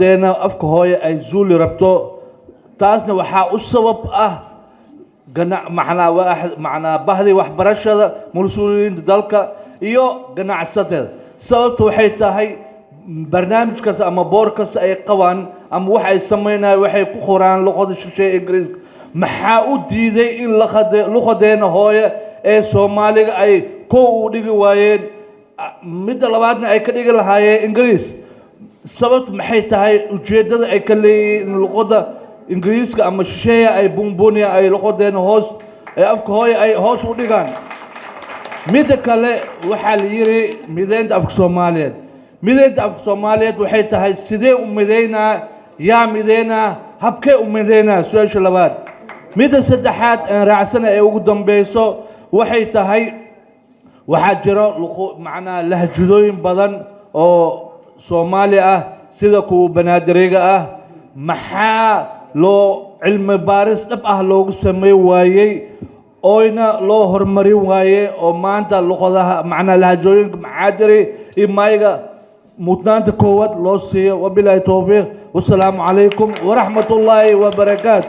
luqadeena afka hooye ay zuuli rabto taasna waxaa u sabab ah macnaa bahdii waxbarashada mas-uuliyiinta dalka iyo ganacsatada sababta waxay tahay barnaamij kasta ama boor kasta ay qabaan ama wax ay samaynayaan waxay ku qoraan luqada shisheeye ingiriiska maxaa u diiday in luqadeena hooye ee soomaaliga ay kow u dhigi waayeen midda labaadna ay ka dhigi lahaayeen ingiriis sababta maxay tahay ujeeddada ay ka leeyihiin luqada ingiriiska ama shisheeya ay buunbuuniya ay luqadeena hoos ee afka hooye ay hoos u dhigaan midda kale waxaa la yidhi mideynta afka soomaaliyeed mideynta afka soomaaliyeed waxay tahay sidee u mideynaa yaa mideynaa habkee u mideynaa su-aasha labaad midda saddexaad aan raacsana ee ugu dambayso waxay tahay waxaa jira macnaa lahjadooyin badan oo soomaali ah sida kuwa banaadiriga ah maxaa loo cilmi baaris dhab ah loogu sameyn waayey oyna loo horumarin waaye oo maanta luqadaha macnaa lahjooyinka macaadiri iyo maayiga mudnaanta koowaad loo siiyo wabilaahi towfiiq wasalaamu calaykum waraxmat ullaahi wabarakaatu